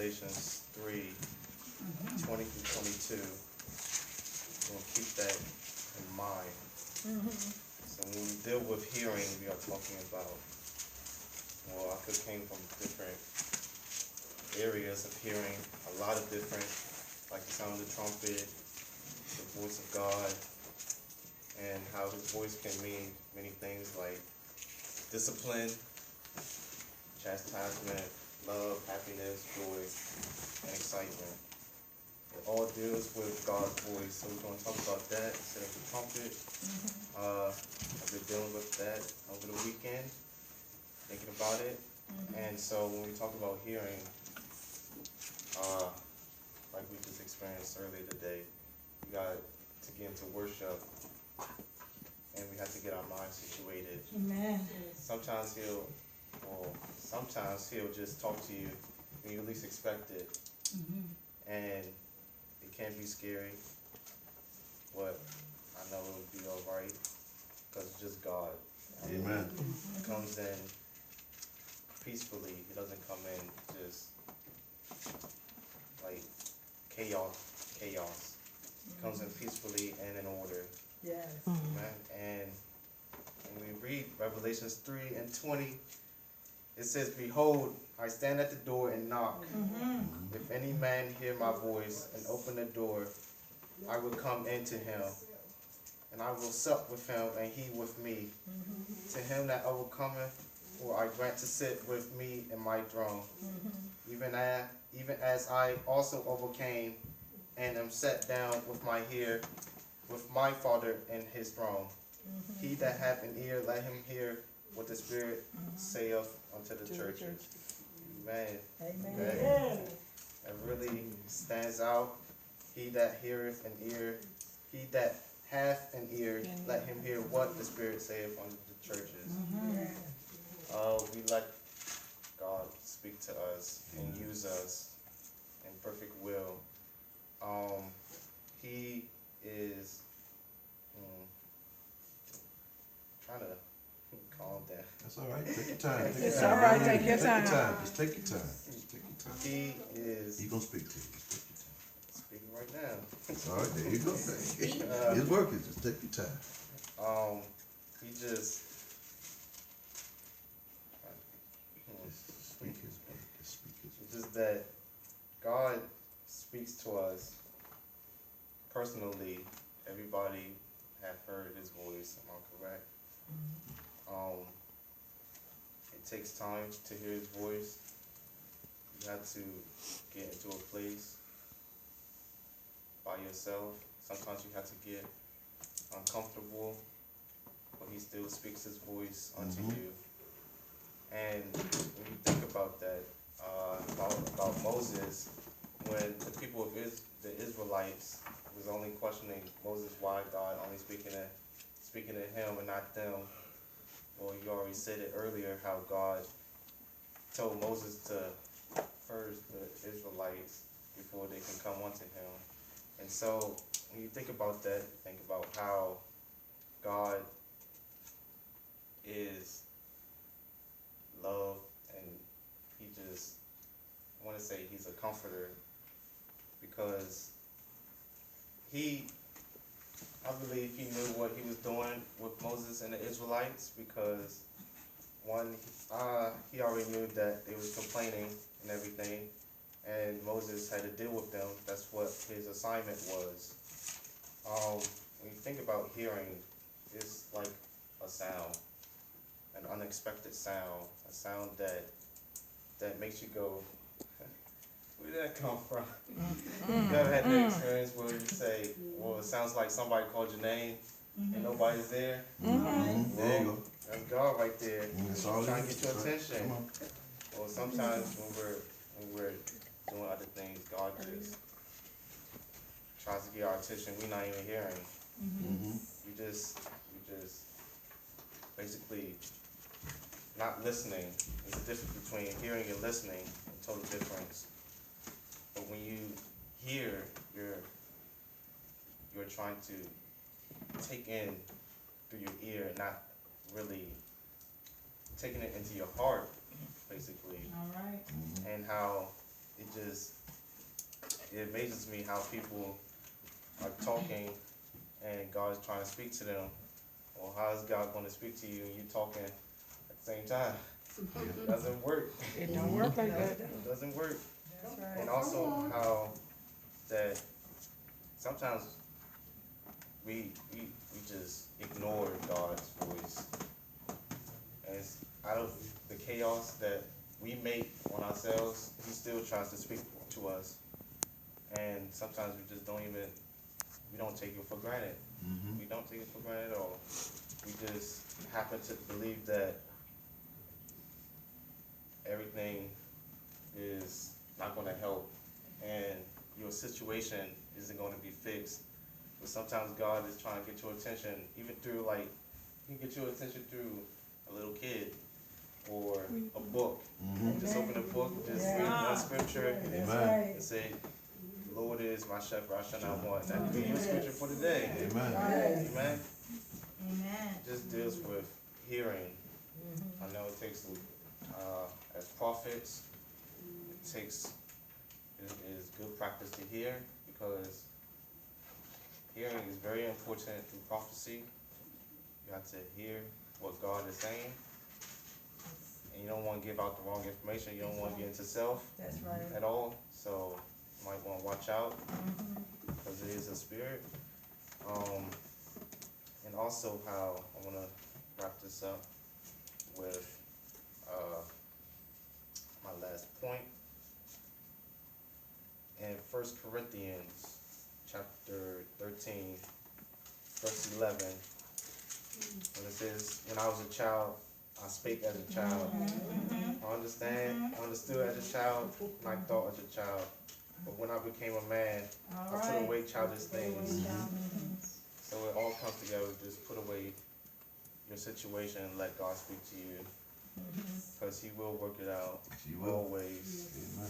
Revelations 3, 20 through 22. We're going to keep that in mind. So when we deal with hearing, we are talking about, well, I could came from different areas of hearing, a lot of different, like the sound of the trumpet, the voice of God, and how his voice can mean many things like discipline, chastisement, love, happiness, joy, and excitement. It all deals with God's voice, so we're going to talk about that instead of the trumpet. I've been dealing with that over the weekend, thinking about it. And so when we talk about hearing, like we just experienced earlier today, we got to get into worship, and we have to get our minds situated. Amen. Sometimes he'll just talk to you when you least expect it, and it can be scary, but I know it'll be all right because it's just God. Amen. It comes in peacefully. It doesn't come in just like chaos. It comes in peacefully and in order. Yes. Amen. And when we read Revelations 3 and 20, it says, "Behold, I stand at the door and knock. If any man hear my voice and open the door, I will come into him, and I will sup with him, and he with me. To him that overcometh, will I grant to sit with me in my throne, even as I also overcame, and am set down with my Father in his throne. He that hath an ear, let him hear what the Spirit saith unto the churches." Amen. Amen. It really stands out. He that heareth an ear, he that hath an ear, let him hear what the Spirit saith unto the churches. We let God speak to us and use us in perfect will. He is trying to calm down. That's all right. Take your time. It's all right. Take your time. Just take your time. Just take your time. He is He's gonna speak to you. Just take your time. speaking right now. All right, there you go. It's working. Just take your time. He just Just speak his word. Just speak his word. it's just that God speaks to us personally. Everybody have heard his voice. Am I correct? It takes time to hear his voice. You have to get into a place by yourself. Sometimes you have to get uncomfortable, but he still speaks his voice unto you. And when you think about that, about Moses, when the people of the Israelites was only questioning Moses why God only speaking to him and not them. Well, you already said it earlier how God told Moses to purge the Israelites before they can come unto him. And so when you think about that, think about how God is love, and he just, I want to say he's a comforter, because I believe he knew what he was doing with Moses and the Israelites, because one, he already knew that they was complaining and everything, and Moses had to deal with them. That's what his assignment was. When you think about hearing, it's like a sound, an unexpected sound, a sound that makes you go, where did that come from? You ever had that experience where you say, well, it sounds like somebody called your name and nobody's there? There you go. That's God right there, That's all trying it to is. get your That's right. attention. Come on. Well, sometimes when we're doing other things, God just tries to get our attention. We're not even hearing. We just basically not listening. There's a difference between hearing and listening, a total difference. But when you hear, you're trying to take in through your ear, not really taking it into your heart, basically. All right. And how it amazes me how people are talking and God is trying to speak to them. Well, how is God going to speak to you and you talking at the same time? It doesn't work. It don't work like that. It doesn't work. That's right. And also how that sometimes we just ignore God's voice. And it's out of the chaos that we make on ourselves, He still tries to speak to us. And sometimes we just we don't take it for granted. We don't take it for granted at all. We just happen to believe that everything is not going to help and your situation isn't going to be fixed. But sometimes God is trying to get your attention, even through He can get your attention through a little kid or a book. Just open a book, just read one scripture, and say, "The Lord is my shepherd, I shall not want." That can be your scripture for the day. Amen. Amen. Amen. It just deals with hearing. I know it takes, as prophets, it is good practice to hear, because hearing is very important through prophecy. You have to hear what God is saying. And you don't want to give out the wrong information. You don't want to get into self That's right. at all. So you might want to watch out, because it is a spirit. And also how I want to wrap this up with my last point. In 1 Corinthians chapter 13, verse 11, when it says, "When I was a child, I spake as a child. I understood as a child, and I thought as a child. But when I became a man, I put away childish things." So it all comes together. Just put away your situation and let God speak to you, because He will work it out. He will. Always. Amen.